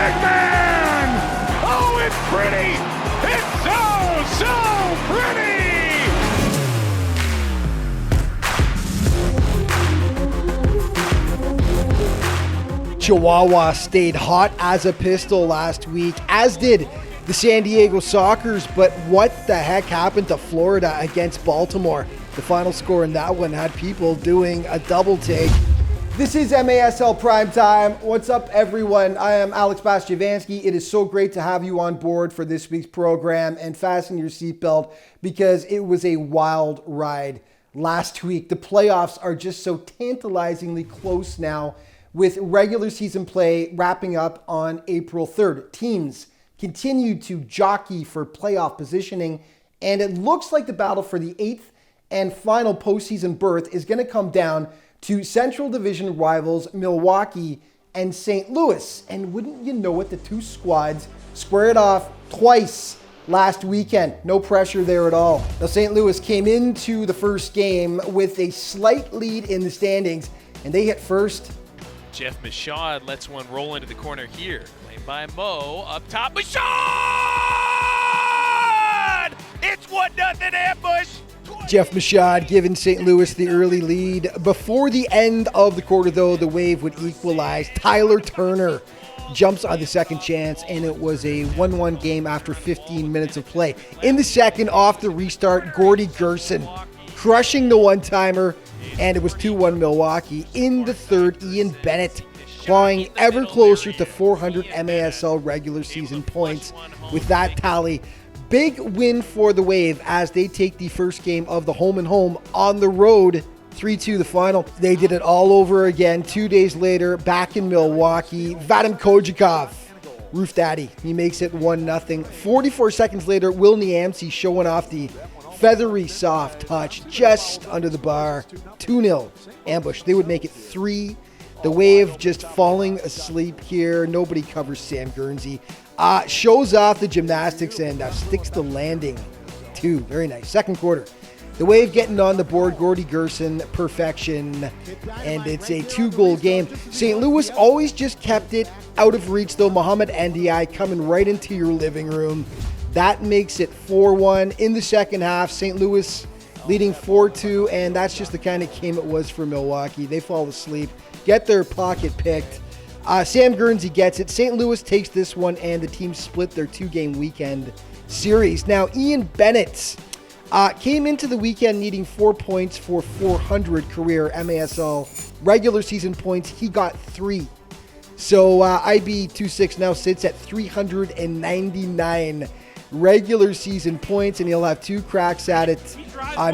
big man! Oh, it's pretty! It's so pretty! Chihuahua stayed hot as a pistol last week, as did the San Diego Sockers, but what the heck happened to Florida against Baltimore? The final score in that one had people doing a double take. This is MASL Primetime. What's up, everyone? I am Alex Bastiavansky. It is so great to have you on board for this week's program, and fasten your seatbelt because it was a wild ride last week. The playoffs are just so tantalizingly close now, with regular season play wrapping up on April 3rd. Teams continue to jockey for playoff positioning, and it looks like the battle for the 8th and final postseason berth is going to come down to Central Division rivals Milwaukee and St. Louis. And wouldn't you know it, the two squads squared off twice last weekend. No pressure there at all. Now, St. Louis came into the first game with a slight lead in the standings, and they hit first. Jeff Michaud lets one roll into the corner here. Played by Mo, up top, Michaud! It's 1-0 ambush! Jeff Michaud giving St. Louis the early lead. Before the end of the quarter, though, the Wave would equalize. Tyler Turner jumps on the second chance, and it was a 1-1 game after 15 minutes of play. In the second, off the restart, Gordy Gerson crushing the one-timer, and it was 2-1 Milwaukee. In the third, Ian Bennett clawing ever closer to 400 MASL regular season points with that tally. Big win for the Wave as they take the first game of the home and home on the road. 3-2 the final. They did it all over again 2 days later, back in Milwaukee. Vadim Kojikov, Roof Daddy, he makes it 1-0. 44 seconds later, Will Niamsi showing off the feathery soft touch just under the bar. 2-0 ambush. They would make it 3. The Wave just falling asleep here. Nobody covers Sam Guernsey. Shows off the gymnastics and sticks the landing too. Very nice. Second quarter. The Wave getting on the board. Gordy Gerson, perfection. And it's a 2-goal game. St. Louis always just kept it out of reach, though. Mohamed Ndiaye coming right into your living room. That makes it 4-1 in the second half. St. Louis leading 4-2, and that's just the kind of game it was for Milwaukee. They fall asleep, get their pocket picked. Sam Guernsey gets it. St. Louis takes this one, and the team split their 2-game weekend series. Now, Ian Bennett came into the weekend needing 4 points for 400 career MASL regular season points. He got 3. So IB26 now sits at 399 regular season points, and he'll have 2 cracks at it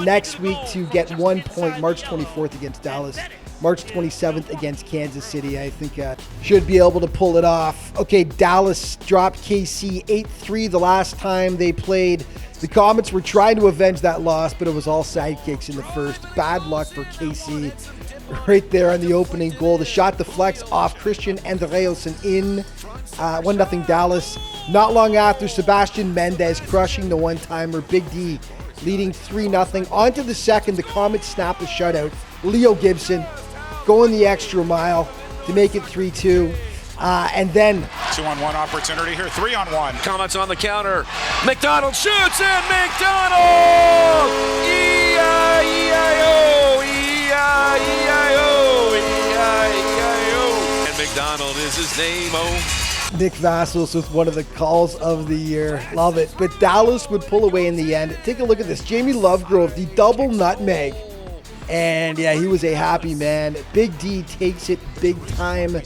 next week to get 1 point. March 24th against Dallas, March 27th against Kansas City. I think should be able to pull it off. Okay, Dallas dropped KC 8-3 the last time they played. The Comets were trying to avenge that loss, but it was all sidekicks in the first. Bad luck for KC right there on the opening goal. The shot deflects off Christian Andreasen in 1-0 Dallas. Not long after, Sebastian Mendez crushing the one-timer. Big D leading 3-0. On to the second, the Comets snap a shutout. Leo Gibson going the extra mile to make it 3-2. And then 2-on-1 opportunity here, 3-on-1. Comets on the counter. McDonald shoots in. McDonald! E-I-E-I-O! E-I-E-I-O! E-I-E-I-O! And McDonald is his name, Nick Vassels with one of the calls of the year. Love it. But Dallas would pull away in the end. Take a look at this. Jamie Lovegrove, the double nutmeg. And yeah, he was a happy man. Big D takes it big time.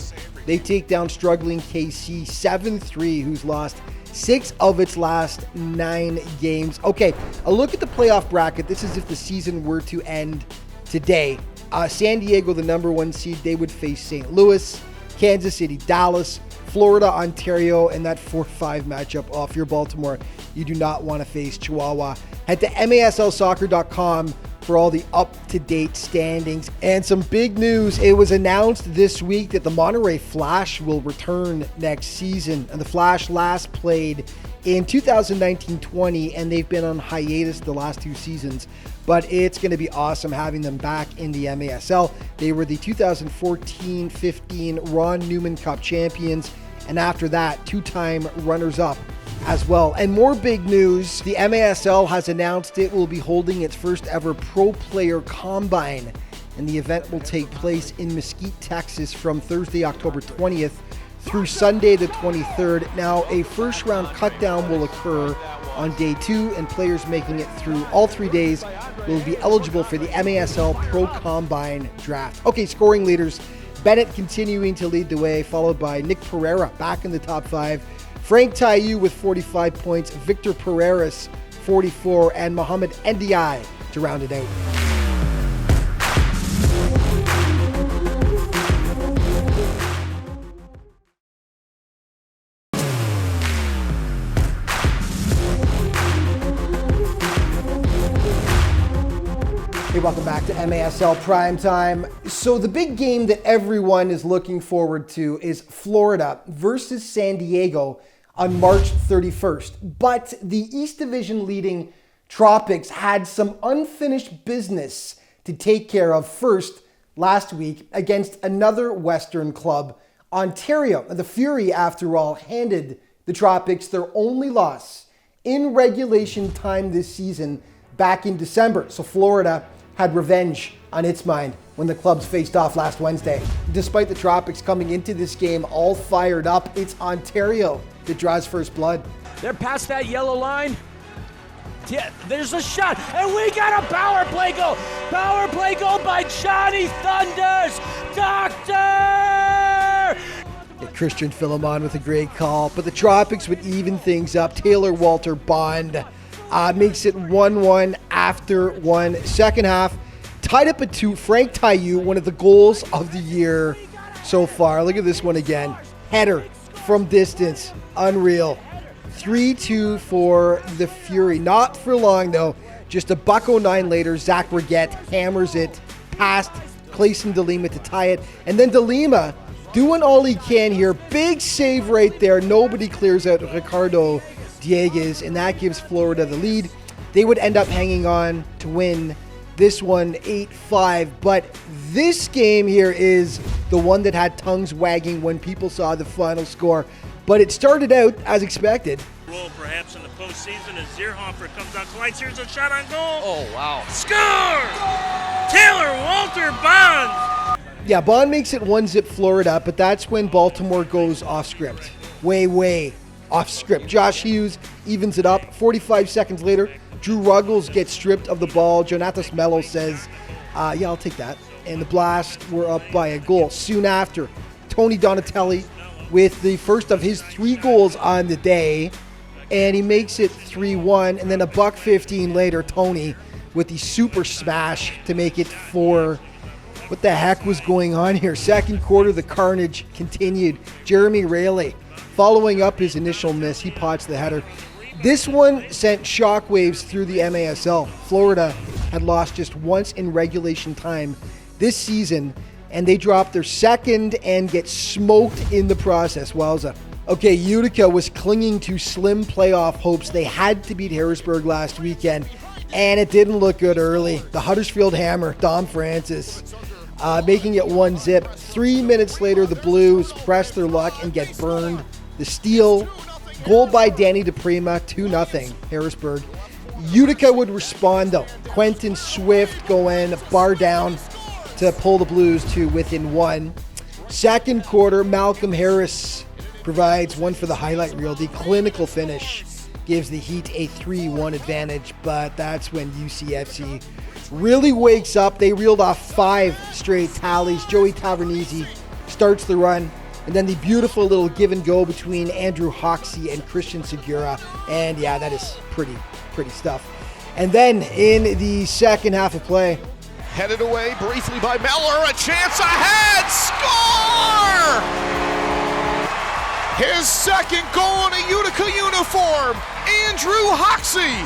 They take down struggling KC 7-3, who's lost 6 of its last 9 games. Okay, a look at the playoff bracket. This is if the season were to end today. San Diego, the number 1 seed, they would face St. Louis, Kansas City, Dallas, Florida, Ontario, and that 4-5 matchup. Oh, if you're Baltimore, you do not want to face Chihuahua. Head to maslsoccer.com for all the up-to-date standings. And some big news. It was announced this week that the Monterey Flash will return next season. And the Flash last played in 2019-20, and they've been on hiatus the last 2 seasons. But it's going to be awesome having them back in the MASL. They were the 2014-15 Ron Newman Cup champions and after that, 2-time runners-up as well. And more big news, the MASL has announced it will be holding its first ever pro player combine, and the event will take place in Mesquite, Texas from Thursday, October 20th through Sunday the 23rd. Now, a first round cutdown will occur on day 2, and players making it through all 3 days will be eligible for the MASL Pro Combine Draft. Okay, scoring leaders. Bennett continuing to lead the way, followed by Nick Pereira back in the top 5. Frank Taillou with 45 points, Victor Pereiras 44, and Mohamed Ndiaye to round it out. Hey, welcome back to MASL Primetime. So the big game that everyone is looking forward to is Florida versus San Diego on March 31st. But the East Division leading Tropics had some unfinished business to take care of first last week against another Western club, Ontario. The Fury, after all, handed the Tropics their only loss in regulation time this season back in December. So Florida had revenge on its mind when the clubs faced off last Wednesday. Despite the Tropics coming into this game all fired up, it's Ontario that draws first blood. They're past that yellow line. Yeah, there's a shot, and we got a power play goal. Power play goal by Johnny Thunders. Doctor! Christian Philemon with a great call, but the Tropics would even things up. Taylor Walter Bond makes it 1-1 after one. Second half, tied up at 2. Frank Taillou, one of the goals of the year so far. Look at this one again. Header from distance. Unreal. 3-2 for the Fury. Not for long, though. Just a $1.09 later, Zach Reguette hammers it past Clayson DeLima to tie it. And then DeLima doing all he can here. Big save right there. Nobody clears out Ricardo Dieguez, and that gives Florida the lead. They would end up hanging on to win this one 8-5. But this game here is the one that had tongues wagging when people saw the final score. But it started out as expected. Role perhaps in the postseason as Zierhofer comes out. Collides. Here's a shot on goal. Oh, wow. Score! Taylor Walter Bond. Yeah, Bond makes it 1-0 Florida, but that's when Baltimore goes off script. Way off script. Josh Hughes evens it up. 45 seconds later, Drew Ruggles gets stripped of the ball. Jonatas Mello says, yeah, I'll take that. And the Blast were up by a goal. Soon after, Tony Donatelli with the first of his 3 goals on the day, and he makes it 3-1. And then a $1.15 later, Tony with the super smash to make it 4. What the heck was going on here? Second quarter, the carnage continued. Jeremy Rayleigh, following up his initial miss, he pots the header. This one sent shockwaves through the MASL. Florida had lost just once in regulation time this season, and they dropped their second and get smoked in the process. Wowza. Okay, Utica was clinging to slim playoff hopes. They had to beat Harrisburg last weekend, and it didn't look good early. The Huddersfield Hammer, Dom Francis, making it 1-0. 3 minutes later, the Blues press their luck and get burned. The steal, goal by Danny DePrima, 2-0 Harrisburg. Utica would respond though. Quentin Swift going bar down to pull the Blues to within 1. Second quarter, Malcolm Harris provides one for the highlight reel. The clinical finish gives the Heat a 3-1 advantage, but that's when UCFC really wakes up. They reeled off 5 straight tallies. Joey Tavernese starts the run, and then the beautiful little give and go between Andrew Hoxie and Christian Segura. And yeah, that is pretty stuff. And then in the second half of play, headed away briefly by Meller, a chance ahead, score! His second goal in a Utica uniform, Andrew Hoxie.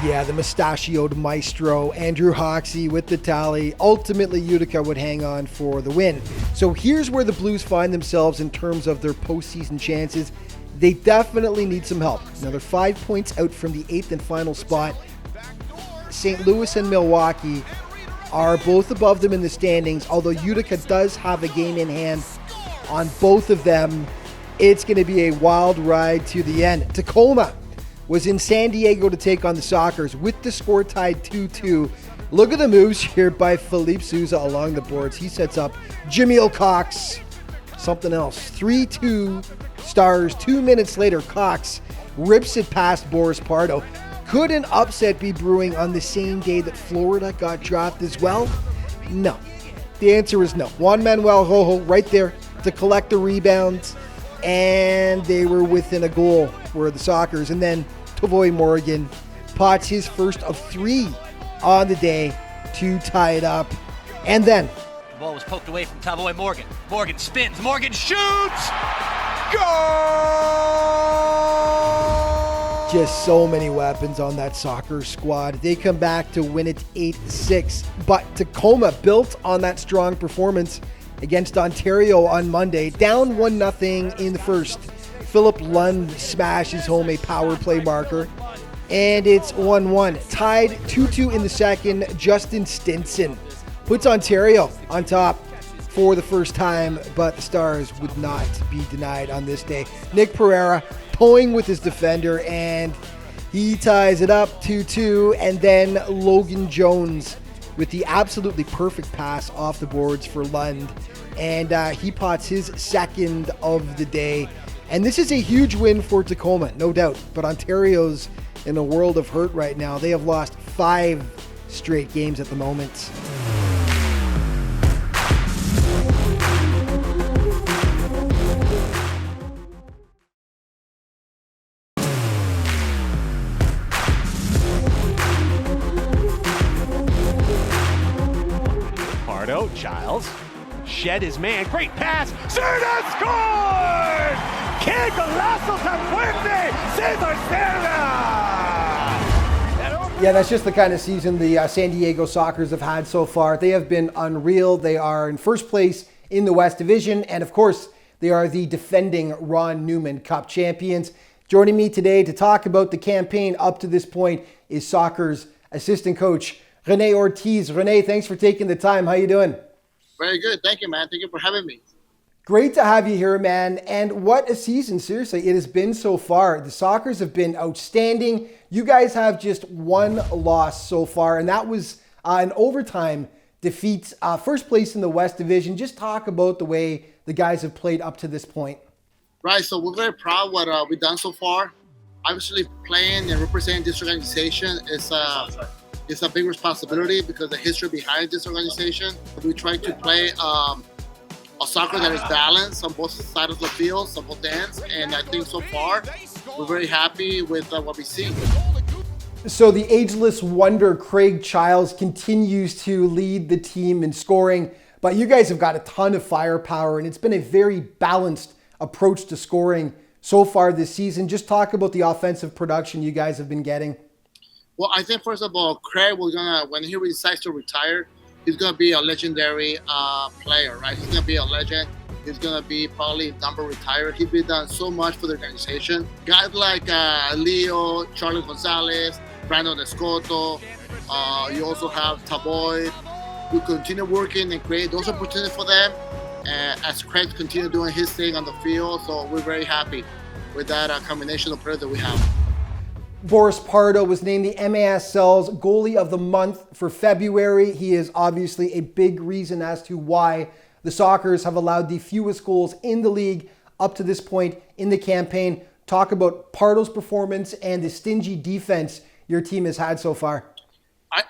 Yeah, the mustachioed maestro, Andrew Hoxie with the tally. Ultimately, Utica would hang on for the win. So here's where the Blues find themselves in terms of their postseason chances. They definitely need some help. Now they're 5 points out from the 8th and final spot. St. Louis and Milwaukee are both above them in the standings, although Utica does have a game in hand on both of them. It's going to be a wild ride to the end. Tacoma was in San Diego to take on the Sockers with the score tied 2-2. Look at the moves here by Philippe Souza along the boards. He sets up Jameel Cox. Something else. 3-2 Stars. 2 minutes later, Cox rips it past Boris Pardo. Could an upset be brewing on the same day that Florida got dropped as well? No. The answer is no. Juan Manuel Rojo right there to collect the rebounds, and they were within a goal were the Sockers. And then Tavoy Morgan pots his first of 3 on the day to tie it up. And then The ball was poked away from Tavoy Morgan. Morgan spins. Morgan shoots. just so many weapons on that soccer squad. They come back to win it 8-6. But Tacoma built on that strong performance against Ontario on Monday. Down 1-0 in the first. Philip Lund smashes home a power play marker. And it's 1-1. Tied 2-2 in the second. Justin Stinson puts Ontario on top for the first time, but the Stars would not be denied on this day. Nick Pereira toying with his defender, and he ties it up 2-2. And then Logan Jones with the absolutely perfect pass off the boards for Lund, and he pots his second of the day. And this is a huge win for Tacoma, no doubt, but Ontario's in a world of hurt right now. They have lost 5 straight games at the moment. Pardo, Giles, shed his man, great pass, Cerda scored! ¡Qué golazo tan fuerte! Cesar Cerda! Yeah, that's just the kind of season the San Diego Sockers have had so far. They have been unreal. They are in first place in the West Division, and of course, they are the defending Ron Newman Cup champions. Joining me today to talk about the campaign up to this point is Sockers assistant coach Rene Ortiz. Rene, thanks for taking the time. How you doing? Very good. Thank you, man. Thank you for having me. Great to have you here, man. And what a season, seriously, it has been so far. The Sockers have been outstanding. You guys have just one loss so far, and that was an overtime defeat. First place in the West Division. Just talk about the way the guys have played up to this point. Right. So we're very proud what we've done so far. Obviously, playing and representing this organization is a big responsibility because the history behind this organization. We try to play a soccer that is balanced on both sides of the field, on both ends, and I think so far we're very happy with what we see. So the ageless wonder Craig Childs continues to lead the team in scoring, but you guys have got a ton of firepower, and it's been a very balanced approach to scoring so far this season. Just talk about the offensive production you guys have been getting. Well, I think first of all, Craig when he decides to retire, he's gonna be a legendary player, right? He's gonna be a legend. He's gonna be probably number retired. He's been done so much for the organization. Guys like Leo, Charlie Gonzalez, Brandon Escoto. You also have Tavoy, who continue working and create those opportunities for them. As Craig continue doing his thing on the field, so we're very happy with that combination of players that we have. Boris Pardo was named the MASL's Goalie of the Month for February. He is obviously a big reason as to why the Sockers have allowed the fewest goals in the league up to this point in the campaign. Talk about Pardo's performance and the stingy defense your team has had so far.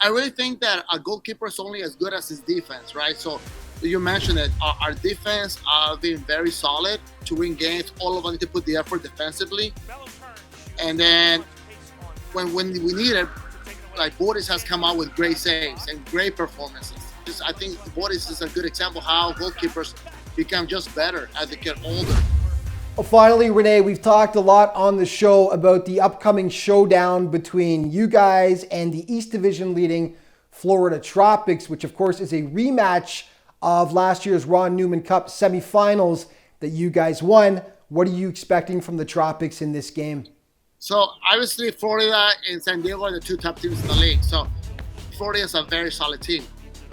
I really think that a goalkeeper is only as good as his defense, right? So you mentioned it. Our defense has been very solid to win games. All of us need to put the effort defensively. And then when we need it, like Boris has come out with great saves and great performances. I think Boris is a good example how goalkeepers become just better as they get older. Finally, Rene, we've talked a lot on the show about the upcoming showdown between you guys and the East Division leading Florida Tropics, which of course is a rematch of last year's Ron Newman Cup semifinals that you guys won. What are you expecting from the Tropics in this game? So obviously Florida and San Diego are the 2 top teams in the league. So Florida is a very solid team.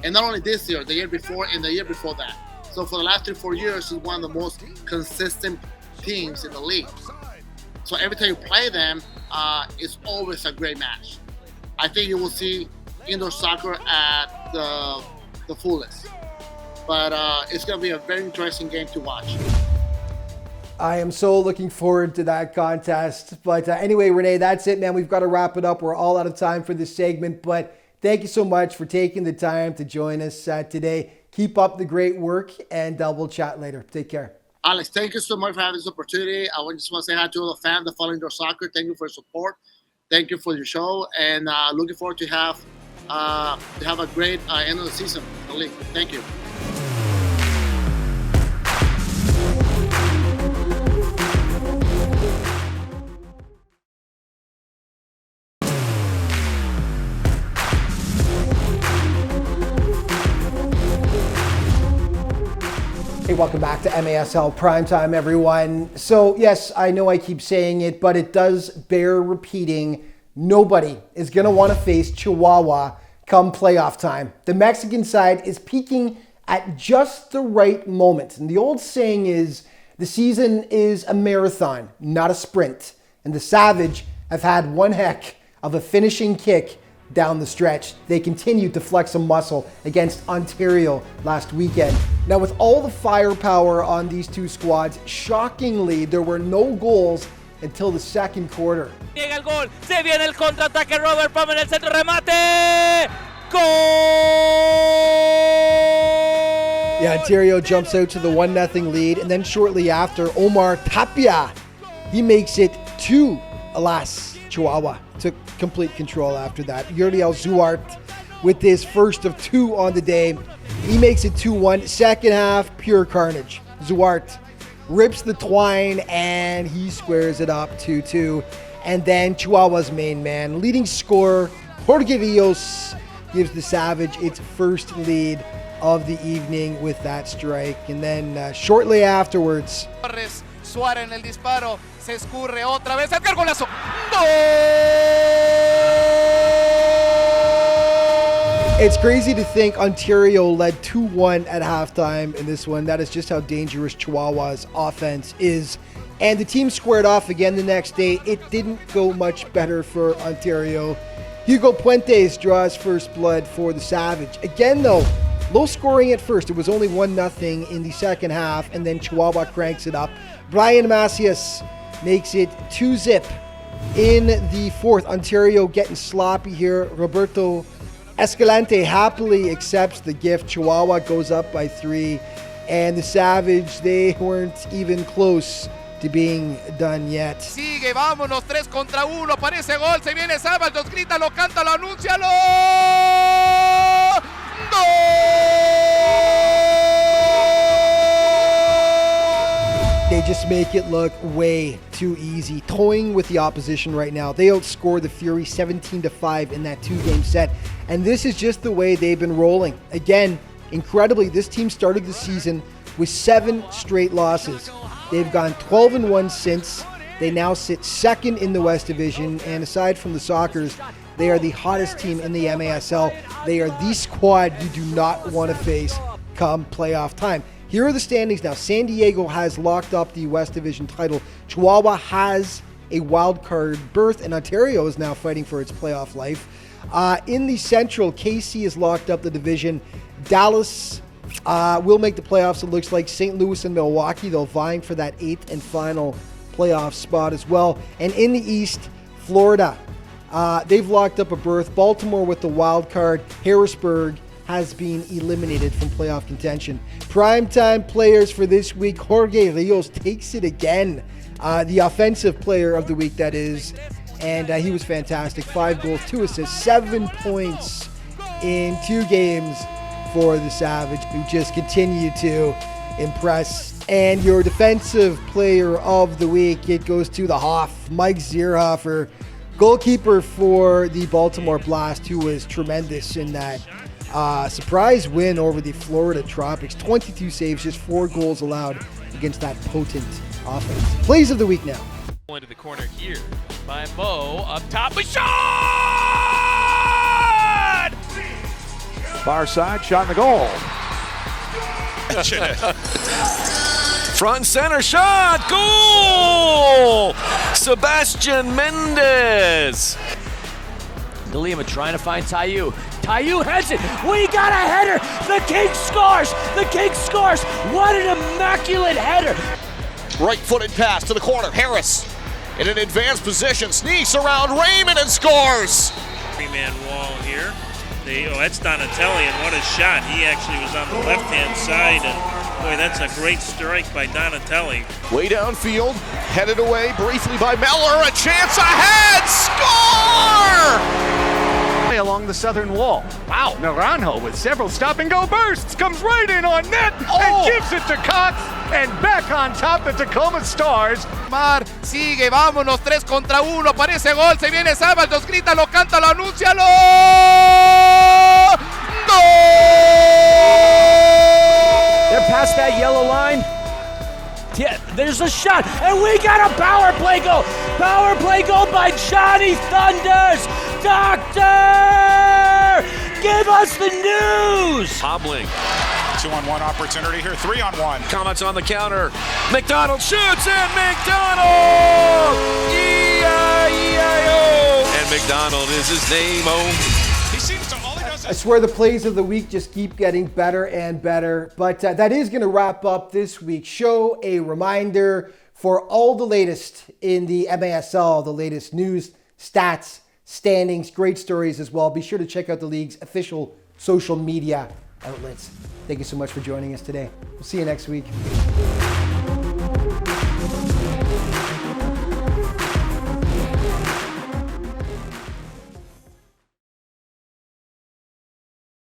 And not only this year, the year before and the year before that. So for the last 3-4 years, it's one of the most consistent teams in the league. So every time you play them, it's always a great match. I think you will see indoor soccer at the fullest. But it's going to be a very interesting game to watch. I am so looking forward to that contest. But anyway, Renee, that's it, man. We've got to wrap it up. We're all out of time for this segment. But thank you so much for taking the time to join us today. Keep up the great work, and we'll chat later. Take care. Alex, thank you so much for having this opportunity. I just want to say hi to all the fans that follow indoor soccer. Thank you for your support. Thank you for your show. And looking forward to have a great end of the season in the league. Thank you. Hey, welcome back to MASL Primetime, everyone. So, yes, I know I keep saying it, but it does bear repeating. Nobody is going to want to face Chihuahua come playoff time. The Mexican side is peaking at just the right moment. And the old saying is, the season is a marathon, not a sprint. And the Savage have had one heck of a finishing kick down the stretch. They continued to flex some muscle against Ontario last weekend. Now, with all the firepower on these two squads, shockingly, there were no goals until the second quarter. Llega el gol, se viene el contraataque, Robert Palmer en el centro, remate, gol! Yeah, Ontario jumps out to the 1-0 lead, and then shortly after, Omar Tapia, he makes it 2. Alas, Chihuahua took complete control after that. Uriel Zuart with his first of 2 on the day. He makes it 2-1. Second half, pure carnage. Zuart rips the twine and he squares it up 2-2. And then Chihuahua's main man, leading scorer, Jorge Rios, gives the Savage its first lead of the evening with that strike. And then shortly afterwards, Suárez en el disparo, se escurre otra vez, Edgar golazo. It's crazy to think Ontario led 2-1 at halftime in this one. That is just how dangerous Chihuahua's offense is. And the team squared off again the next day. It didn't go much better for Ontario. Hugo Puentes draws first blood for the Savage. Again, though, low scoring at first. It was only 1-0 in the second half, and then Chihuahua cranks it up. Brian Macias makes it 2-0 in the fourth. Ontario getting sloppy here. Roberto Escalante happily accepts the gift. Chihuahua goes up by 3. And the Savage, they weren't even close to being done yet. Sigue, vámonos, 3 contra 1, parece gol, se viene Sábal, los grita, lo canta, lo anuncia, lo... They just make it look way too easy. Toying with the opposition right now. They outscore the Fury 17-5 in that 2-game set. And this is just the way they've been rolling. Again, incredibly, this team started the season with 7 straight losses. They've gone 12-1 since. They now sit second in the West Division. And aside from the Sockers, they are the hottest team in the MASL. They are the squad you do not want to face come playoff time. Here are the standings now. San Diego has locked up the West Division title. Chihuahua has a wild card berth, and Ontario is now fighting for its playoff life. In the Central, KC has locked up the division. Dallas will make the playoffs, it looks like. St. Louis and Milwaukee, they'll vying for that 8th and final playoff spot as well. And in the East, Florida, they've locked up a berth. Baltimore with the wild card. Harrisburg has been eliminated from playoff contention. Primetime players for this week, Jorge Rios takes it again. The offensive player of the week, that is. And he was fantastic. 5 goals, 2 assists, 7 points in 2 games for the Savage, who just continue to impress. And your defensive player of the week, it goes to the Hoff, Mike Zierhofer, goalkeeper for the Baltimore Blast, who was tremendous in that surprise win over the Florida Tropics. 22 saves, just 4 goals allowed against that potent offense. Plays of the week now. Into the corner here by Mo, up top, Bashad! Far side, shot in the goal. Front and center shot. Goal! Sebastian Mendez. De Lima trying to find Tayu. Tayu heads it. We got a header. The King scores. The King scores. What an immaculate header. Right-footed pass to the corner. Harris in an advanced position, sneaks around Raymond and scores. Three-man wall here. That's Donatelli, and what a shot. He actually was on the left-hand side, and boy, that's a great strike by Donatelli. Way downfield, headed away briefly by Meller. A chance ahead. Score! Along the southern wall. Wow. Naranjo with several stop-and-go bursts comes right in on net and gives it to Cox. And back on top, the Tacoma Stars. Mar, sigue, vámonos, 3 contra 1, parece gol, se viene Sábal, los grita, lo canta, lo anuncia, ¡lo! ¡Gol! They're past that yellow line. Yeah, there's a shot, and we got a power play goal. Power play goal by Johnny Thunders. Doctor, give us the news. Hobbling. 2-on-1 opportunity here. 3-on-1. Comets on the counter. McDonald shoots, and McDonald! E-I-E-I-O! And McDonald is his name. He seems to all he does I is swear the plays of the week just keep getting better and better. But that is going to wrap up this week's show. A reminder for all the latest in the MASL, the latest news, stats, standings, great stories as well. Be sure to check out the league's official social media outlets. Thank you so much for joining us today. We'll see you next week.